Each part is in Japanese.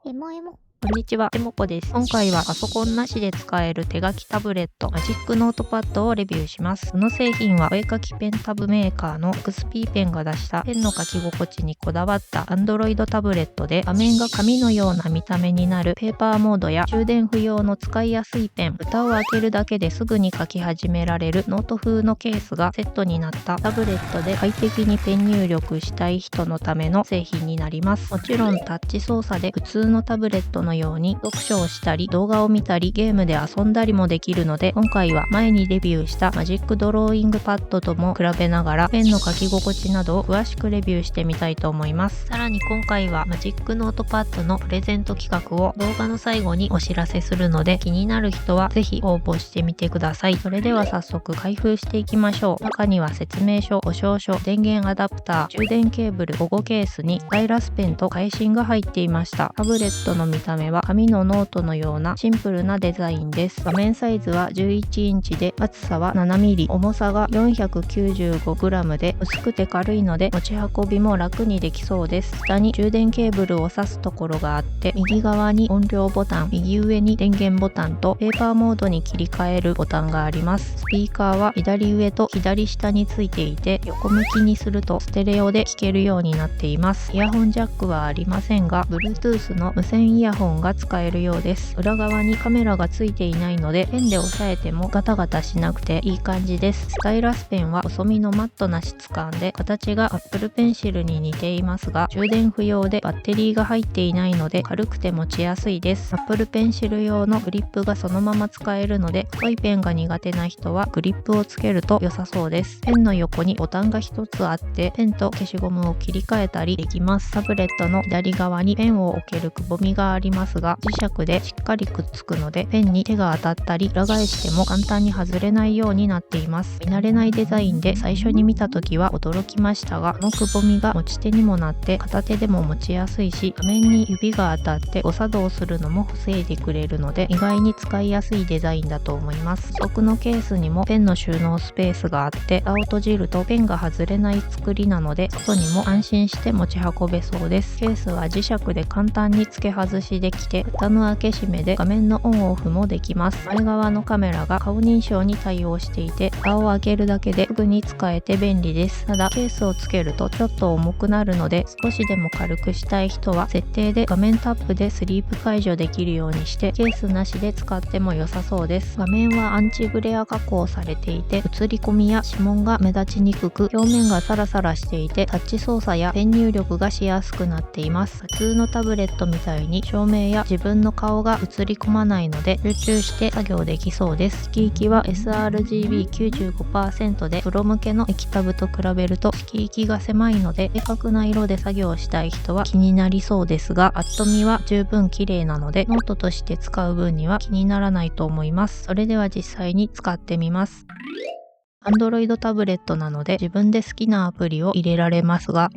エモエモ。こんにちは、エモコです。今回はパソコンなしで使える手書きタブレットマジックノートパッドをレビューします。この製品はお絵描きペンタブメーカーの XP ペンが出したペンの書き心地にこだわった Android タブレットで、画面が紙のような見た目になるペーパーモードや充電不要の使いやすいペン、蓋を開けるだけですぐに書き始められるノート風のケースがセットになったタブレットで快適にペン入力したい人のための製品になります。もちろんタッチ操作で普通のタブレットのように読書をしたり動画を見たりゲームで遊んだりもできるので、今回は前にレビューしたマジックドローイングパッドとも比べながらペンの書き心地などを詳しくレビューしてみたいと思います。さらに今回はマジックノートパッドのプレゼント企画を動画の最後にお知らせするので、気になる人はぜひ応募してみてください。それでは早速開封していきましょう。中には説明書、保証書、電源アダプター、充電ケーブル、保護ケースにスタイラスペンと返信が入っていました。タブレットの見た目は紙のノートのようなシンプルなデザインです。画面サイズは11インチで厚さは 7mm、重さが 495g で薄くて軽いので持ち運びも楽にできそうです。下に充電ケーブルを挿すところがあって、右側に音量ボタン、右上に電源ボタンとペーパーモードに切り替えるボタンがあります。スピーカーは左上と左下についていて、横向きにするとステレオで聴けるようになっています。イヤホンジャックはありませんが Bluetooth の無線イヤホンが使えるようです。裏側にカメラがついていないのでペンで押さえてもガタガタしなくていい感じです。スタイラスペンは細身のマットな質感で形が Apple Pencil に似ていますが、充電不要でバッテリーが入っていないので軽くて持ちやすいです。Apple Pencil 用のグリップがそのまま使えるので、太いペンが苦手な人はグリップをつけると良さそうです。ペンの横にボタンが1つあってペンと消しゴムを切り替えたりできます。タブレットの左側にペンを置けるくぼみがありますが、磁石でしっかりくっつくのでペンに手が当たったり裏返しても簡単に外れないようになっています。見慣れないデザインで最初に見た時は驚きましたが、このくぼみが持ち手にもなって片手でも持ちやすいし、画面に指が当たって誤作動するのも防いでくれるので意外に使いやすいデザインだと思います。付属のケースにもペンの収納スペースがあって、蓋を閉じるとペンが外れない作りなので外にも安心して持ち運べそうです。ケースは磁石で簡単に付け外しできて、蓋の開け閉めで画面のオンオフもできます。前側のカメラが顔認証に対応していて、蓋を開けるだけですぐに使えて便利です。ただケースをつけるとちょっと重くなるので、少しでも軽くしたい人は設定で画面タップでスリープ解除できるようにしてケースなしで使っても良さそうです。画面はアンチグレア加工されていて、映り込みや指紋が目立ちにくく、表面がサラサラしていてタッチ操作やペン入力がしやすくなっています。普通のタブレットみたいに照明や自分の顔が映り込まないので集中して作業できそうです。色域は sRGB95% でプロ向けの液タブと比べると色域が狭いので正確な色で作業したい人は気になりそうですが、パッと見は十分綺麗なのでノートとして使う分には気にならないと思います。それでは実際に使ってみます。Android タブレットなので自分で好きなアプリを入れられますが、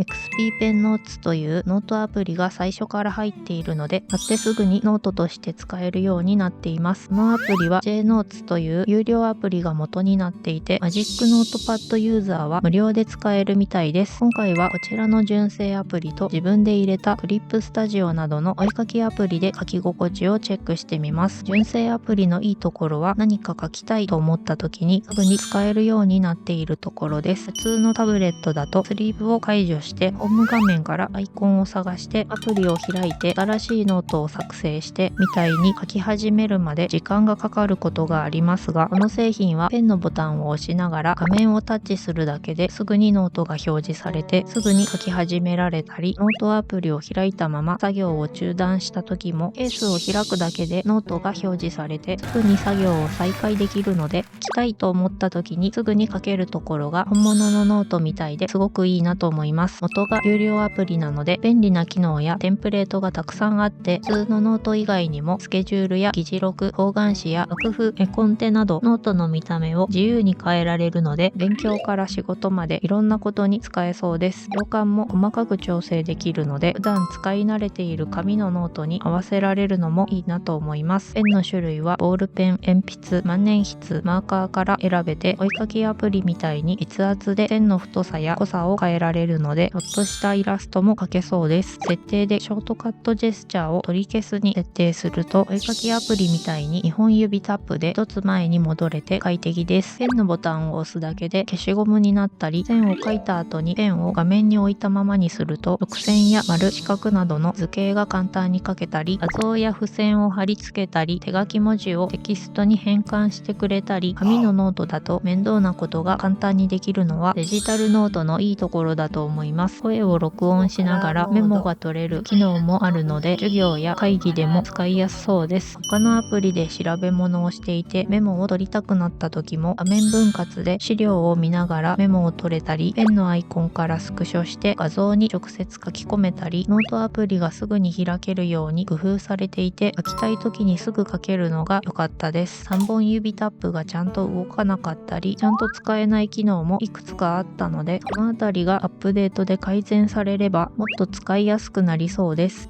XP Pen Notes というノートアプリが最初から入っているので、買ってすぐにノートとして使えるようになっています。このアプリは JNotes という有料アプリが元になっていて、マジックノートパッドユーザーは無料で使えるみたいです。今回はこちらの純正アプリと自分で入れたクリップスタジオなどのお絵かきアプリで書き心地をチェックしてみます。純正アプリのいいところは、何か書きたいと思った時にすぐに使えるようになっているところです。普通のタブレットだとスリーブを解除してホーム画面からアイコンを探してアプリを開いて新しいノートを作成してみたいに書き始めるまで時間がかかることがありますが、この製品はペンのボタンを押しながら画面をタッチするだけですぐにノートが表示されてすぐに書き始められたり、ノートアプリを開いたまま作業を中断した時もケースを開くだけでノートが表示されてすぐに作業を再開できるので、書きたいと思った時にすぐに書けるところが本物のノートみたいですごくいいなと思います。元が有料アプリなので便利な機能やテンプレートがたくさんあって、普通のノート以外にもスケジュールや議事録、方眼紙や楽譜、絵コンテなどノートの見た目を自由に変えられるので、勉強から仕事までいろんなことに使えそうです。行間も細かく調整できるので、普段使い慣れている紙のノートに合わせられるのもいいなと思います。ペンの種類はボールペン、鉛筆、万年筆、マーカーから選べて、お絵かききアプリみたいに筆圧で線の太さや濃さを変えられるので、ちょっとしたイラストも描けそうです。設定でショートカットジェスチャーを取り消すに設定すると、お絵かきアプリみたいに2本指タップで一つ前に戻れて快適です。ペンのボタンを押すだけで消しゴムになったり、線を描いた後にペンを画面に置いたままにすると、直線や丸、四角などの図形が簡単に描けたり、画像や付箋を貼り付けたり、手書き文字をテキストに変換してくれたり、紙のノートだと面倒なことが簡単にできるのはデジタルノートのいいところだと思います。声を録音しながらメモが取れる機能もあるので、授業や会議でも使いやすそうです。他のアプリで調べ物をしていてメモを取りたくなった時も、画面分割で資料を見ながらメモを取れたり、ペンのアイコンからスクショして画像に直接書き込めたり、ノートアプリがすぐに開けるように工夫されていて、書きたい時にすぐ書けるのが良かったです。3本指タップがちゃんと動かなかったり、ちゃんと使えない機能もいくつかあったので、そのあたりがアップデートで改善されればもっと使いやすくなりそうです。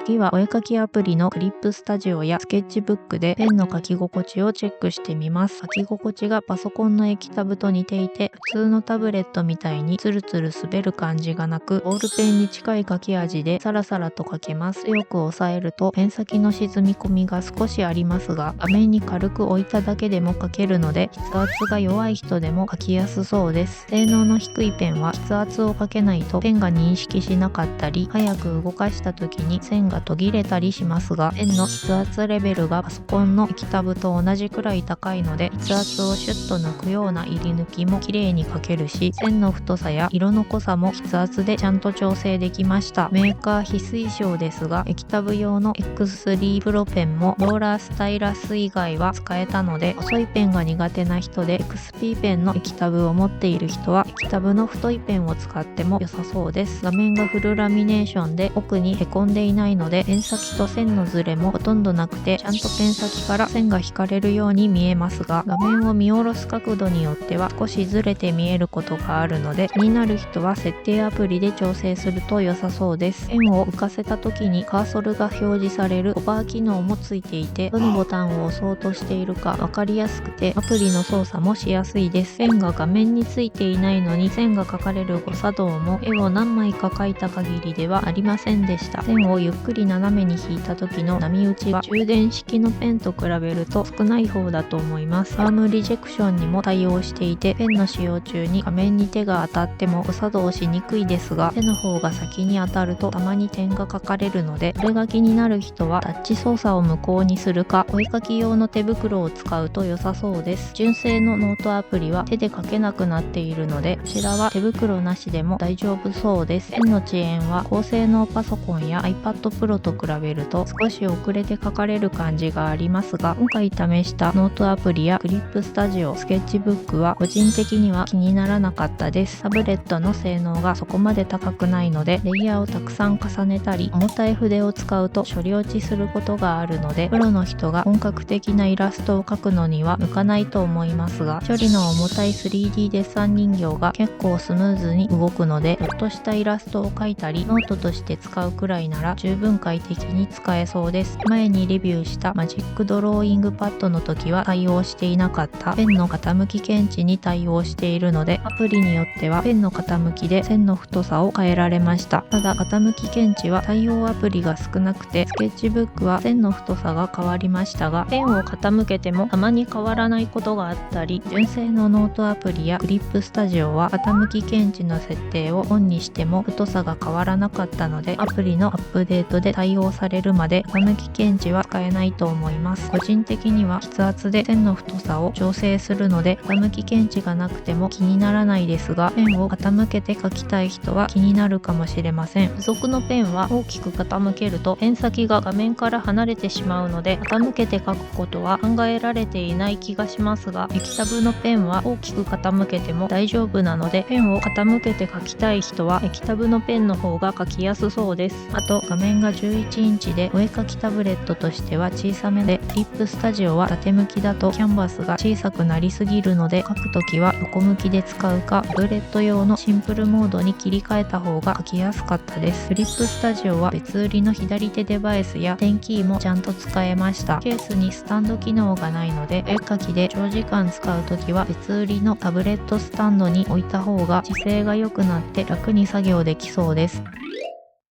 次はお絵かきアプリのクリップスタジオやスケッチブックでペンの書き心地をチェックしてみます。書き心地がパソコンの液タブと似ていて、普通のタブレットみたいにツルツル滑る感じがなく、ボールペンに近い書き味でサラサラと書けます。強く押さえるとペン先の沈み込みが少しありますが、画面に軽く置いただけでも書けるので、筆圧が弱い人でも書きやすそうです。性能の低いペンは筆圧をかけないとペンが認識しなかったり、早く動かした時に線が途切れたりしますが、ペンの筆圧レベルがパソコンの液タブと同じくらい高いので、筆圧をシュッと抜くような入り抜きも綺麗に描けるし、線の太さや色の濃さも筆圧でちゃんと調整できました。メーカー非推奨ですが、液タブ用の X3 プロペンもローラースタイラス以外は使えたので、細いペンが苦手な人で XP ペンの液タブを持っている人は液タブの太いペンを使っても良さそうです。画面がフルラミネーションで奥にへこんでいないので、ペン先と線のズレもほとんどなくて、ちゃんとペン先から線が引かれるように見えますが、画面を見下ろす角度によっては少しずれて見えることがあるので、気になる人は設定アプリで調整すると良さそうです。ペンを浮かせた時にカーソルが表示されるホバー機能もついていて、どのボタンを押そうとしているか分かりやすくて、アプリの操作もしやすいです。ペンが画面についていないのに線が描かれる誤作動も絵を何枚か描いた限りではありませんでした。線をゆっくり斜めに引いた時の波打ちは充電式のペンと比べると少ない方だと思います。アームリジェクションにも対応していて、ペンの使用中に画面に手が当たっても誤作動しにくいですが、手の方が先に当たるとたまに点が書かれるので、これが気になる人はタッチ操作を無効にするか、お絵かき用の手袋を使うと良さそうです。純正のノートアプリは手で書けなくなっているので、こちらは手袋なしでも大丈夫そうです。ペンの遅延は高性能パソコンや iPad Pro と比べると少し遅れて書かれる感じがありますが、今回試したノートアプリやクリップスタジオ、スケッチブックは個人的には気にならなかったです。タブレットの性能がそこまで高くないので、レイヤーをたくさん重ねたり、重たい筆を使うと処理落ちすることがあるので、プロの人が本格的なイラストを描くのには向かないと思いますが、処理の重たい 3D デッサン人形が結構スムーズに動くので、ちょっとしたイラストを描いたり、ノートとして使うくらいなら十分快適に使えそうです。前にレビューしたマジックドローイングパッドの時は対応していなかったペンの傾き検知に対応しているので、アプリによってはペンの傾きで線の太さを変えられました。ただ傾き検知は対応アプリが少なくて、スケッチブックは線の太さが変わりましたが、ペンを傾けてもたまに変わらないことがあったり、純正のノートアプリやクリップスタジオは傾き検知の設定をオンにしても太さが変わらなかったので、アプリのアップデートで対応されるまで傾き検知は使えないと思います。個人的には筆圧で線の太さを調整するので、傾き検知がなくても気にならないですが、ペンを傾けて書きたい人は気になるかもしれません。付属のペンは大きく傾けるとペン先が画面から離れてしまうので、傾けて書くことは考えられていない気がしますが、液タブのペンは大きく傾けても大丈夫なので、ペンを傾けて書きたい人は液タブのペンの方が書きやすそうです。あと画面面が11インチでお絵描きタブレットとしては小さめで、リップスタジオは縦向きだとキャンバスが小さくなりすぎるので、描くときは横向きで使うか、タブレット用のシンプルモードに切り替えた方が描きやすかったです。リップスタジオは別売りの左手デバイスや点キーもちゃんと使えました。ケースにスタンド機能がないので、絵描きで長時間使うときは別売りのタブレットスタンドに置いた方が姿勢が良くなって楽に作業できそうです。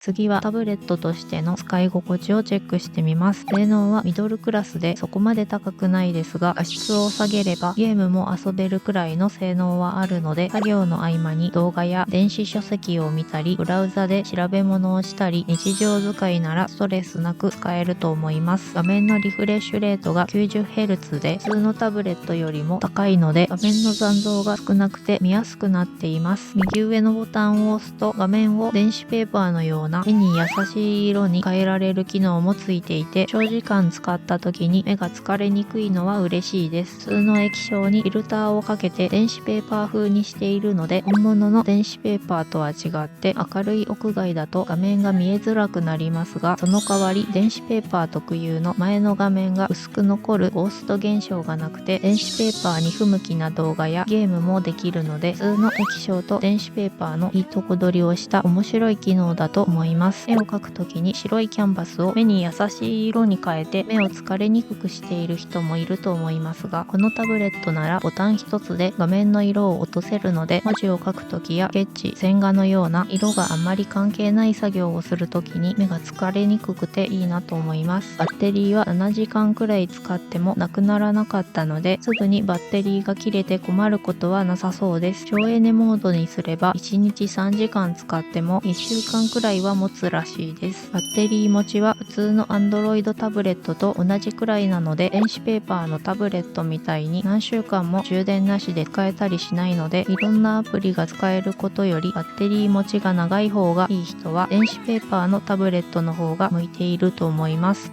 次はタブレットとしての使い心地をチェックしてみます。性能はミドルクラスでそこまで高くないですが、画質を下げればゲームも遊べるくらいの性能はあるので、作業の合間に動画や電子書籍を見たり、ブラウザで調べ物をしたり、日常使いならストレスなく使えると思います。画面のリフレッシュレートが 90Hz で普通のタブレットよりも高いので、画面の残像が少なくて見やすくなっています。右上のボタンを押すと画面を電子ペーパーのような目に優しい色に変えられる機能もついていて、長時間使った時に目が疲れにくいのは嬉しいです。普通の液晶にフィルターをかけて電子ペーパー風にしているので、本物の電子ペーパーとは違って明るい屋外だと画面が見えづらくなりますが、その代わり電子ペーパー特有の前の画面が薄く残るゴースト現象がなくて、電子ペーパーに不向きな動画やゲームもできるので、普通の液晶と電子ペーパーのいいとこ取りをした面白い機能だと思います。絵を描くときに白いキャンバスを目に優しい色に変えて目を疲れにくくしている人もいると思いますが、このタブレットならボタン一つで画面の色を落とせるので、文字を書くときやスケッチ、線画のような色があまり関係ない作業をするときに目が疲れにくくていいなと思います。バッテリーは7時間くらい使ってもなくならなかったので、すぐにバッテリーが切れて困ることはなさそうです。省エネモードにすれば1日3時間使っても1週間くらいは持つらしいです。バッテリー持ちは普通の Android タブレットと同じくらいなので、電子ペーパーのタブレットみたいに何週間も充電なしで使えたりしないので、いろんなアプリが使えることよりバッテリー持ちが長い方がいい人は電子ペーパーのタブレットの方が向いていると思います。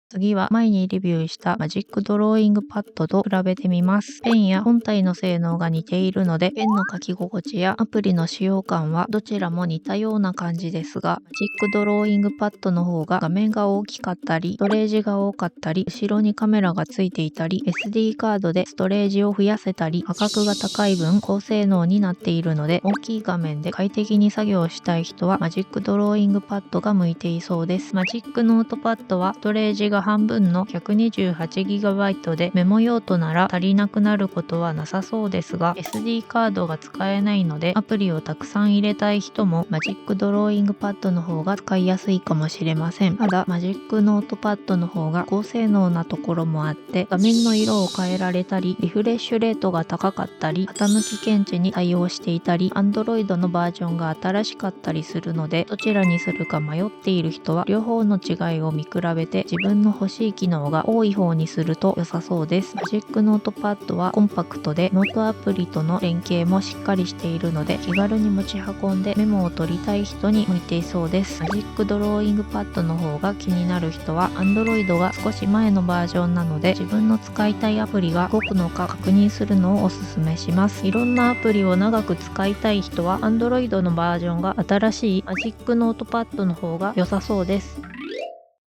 次は前にレビューしたマジックドローイングパッドと比べてみます。ペンや本体の性能が似ているので、ペンの書き心地やアプリの使用感はどちらも似たような感じですが、マジックドローイングパッドの方が画面が大きかったり、ストレージが多かったり、後ろにカメラがついていたり、SD カードでストレージを増やせたり、価格が高い分高性能になっているので、大きい画面で快適に作業したい人はマジックドローイングパッドが向いていそうです。マジックノートパッドはストレージが半分の 128GB で、メモ用途なら足りなくなることはなさそうですが、 SD カードが使えないのでアプリをたくさん入れたい人もマジックドローイングパッドの方が使いやすいかもしれません。ただマジックノートパッドの方が高性能なところもあって、画面の色を変えられたり、リフレッシュレートが高かったり、傾き検知に対応していたり、 Android のバージョンが新しかったりするので、どちらにするか迷っている人は両方の違いを見比べて自分の欲しい機能が多い方にすると良さそうです。マジックノートパッドはコンパクトで、ノートアプリとの連携もしっかりしているので、気軽に持ち運んでメモを取りたい人に向いていそうです。マジックドローイングパッドの方が気になる人は Android が少し前のバージョンなので、自分の使いたいアプリが動くのか確認するのをおすすめします。いろんなアプリを長く使いたい人は Android のバージョンが新しいマジックノートパッドの方が良さそうです。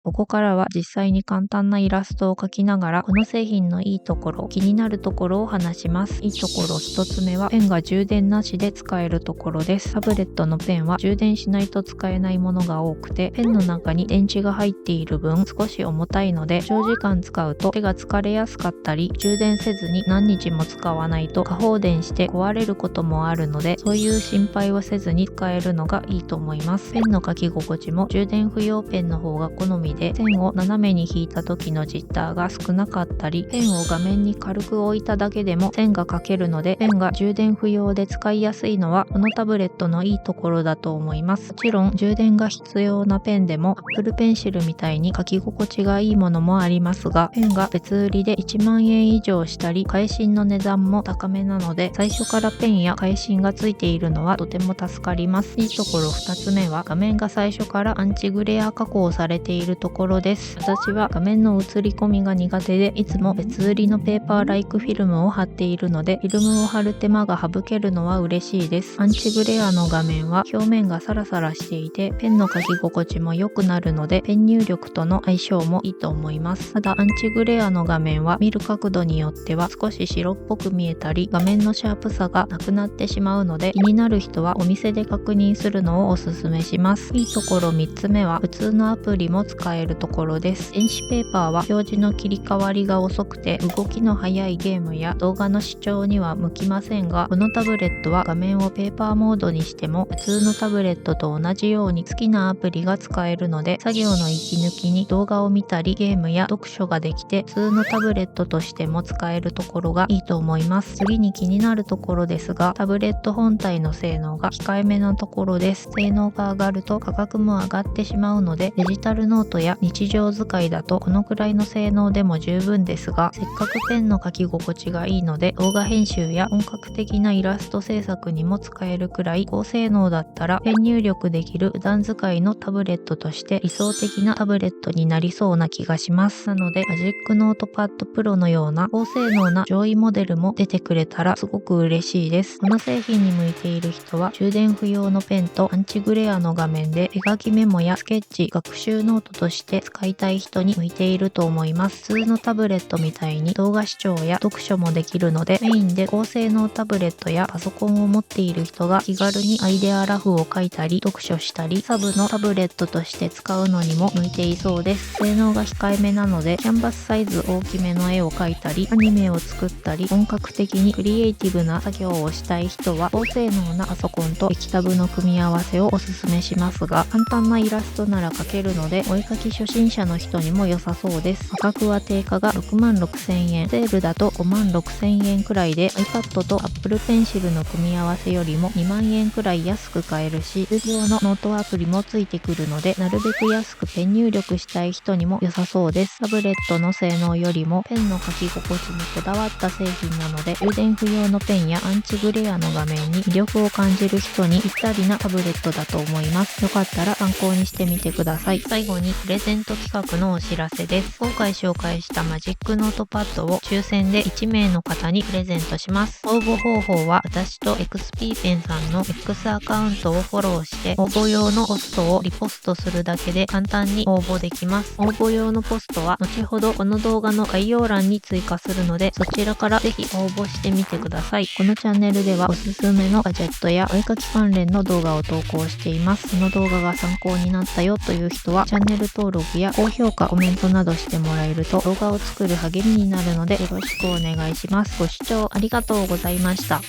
ここからは実際に簡単なイラストを描きながら、この製品のいいところ、気になるところを話します。いいところ1つ目は、ペンが充電なしで使えるところです。タブレットのペンは充電しないと使えないものが多くて、ペンの中に電池が入っている分少し重たいので、長時間使うと手が疲れやすかったり、充電せずに何日も使わないと過放電して壊れることもあるので、そういう心配をせずに使えるのがいいと思います。ペンの書き心地も充電不要ペンの方が好みで、線を斜めに引いた時のジッターが少なかったり、ペンを画面に軽く置いただけでも線が描けるので、ペンが充電不要で使いやすいのはこのタブレットのいいところだと思います。もちろん充電が必要なペンでも Apple Pencil みたいに書き心地がいいものもありますが、ペンが別売りで1万円以上したり、返信の値段も高めなので、最初からペンや返信がついているのはとても助かります。いいところ2つ目は、画面が最初からアンチグレア加工されているところです。私は画面の映り込みが苦手で、いつも別売りのペーパーライクフィルムを貼っているので、フィルムを貼る手間が省けるのは嬉しいです。アンチグレアの画面は表面がサラサラしていて、ペンの書き心地も良くなるので、ペン入力との相性もいいと思います。ただアンチグレアの画面は見る角度によっては少し白っぽく見えたり、画面のシャープさがなくなってしまうので、気になる人はお店で確認するのをおすすめします。いいところ3つ目は普通のアプリも使えるところです。電子ペーパーは表示の切り替わりが遅くて動きの速いゲームや動画の視聴には向きませんが、このタブレットは画面をペーパーモードにしても普通のタブレットと同じように好きなアプリが使えるので、作業の息抜きに動画を見たりゲームや読書ができて普通のタブレットとしても使えるところがいいと思います。次に気になるところですが、タブレット本体の性能が控えめなところです。性能が上がると価格も上がってしまうので、デジタルノートや日常使いだとこのくらいの性能でも十分ですが、せっかくペンの書き心地がいいので動画編集や本格的なイラスト制作にも使えるくらい高性能だったら、ペン入力できる普段使いのタブレットとして理想的なタブレットになりそうな気がします。なのでマジックノートパッドプロのような高性能な上位モデルも出てくれたらすごく嬉しいです。この製品に向いている人は充電不要のペンとアンチグレアの画面で手書きメモやスケッチ、学習ノートとして使いたい人に向いていると思います。普通のタブレットみたいに動画視聴や読書もできるので、メインで高性能タブレットやパソコンを持っている人が気軽にアイデアラフを書いたり読書したり、サブのタブレットとして使うのにも向いていそうです。性能が控えめなので、キャンバスサイズ大きめの絵を描いたりアニメを作ったり本格的にクリエイティブな作業をしたい人は高性能なパソコンと液タブの組み合わせをおすすめしますが、簡単なイラストなら描けるのでお絵描き初心者の人にも良さそうです。価格は定価が66,000円、セールだと56,000円くらいで iPad と Apple Pencil の組み合わせよりも2万円くらい安く買えるし、通常のノートアプリもついてくるので、なるべく安くペン入力したい人にも良さそうです。タブレットの性能よりもペンの書き心地にこだわった製品なので、充電不要のペンやアンチグレアの画面に魅力を感じる人にぴったりなタブレットだと思います。よかったら参考にしてみてください。最後にプレゼント企画のお知らせです。今回紹介したマジックノートパッドを抽選で1名の方にプレゼントします。応募方法は私と XP ペンさんの X アカウントをフォローして応募用のポストをリポストするだけで簡単に応募できます。応募用のポストは後ほどこの動画の概要欄に追加するので、そちらからぜひ応募してみてください。このチャンネルではおすすめのガジェットやお絵描き関連の動画を投稿しています。この動画が参考になったよという人はチャンネル登録や高評価、コメントなどしてもらえると動画を作る励みになるのでよろしくお願いします。ご視聴ありがとうございました。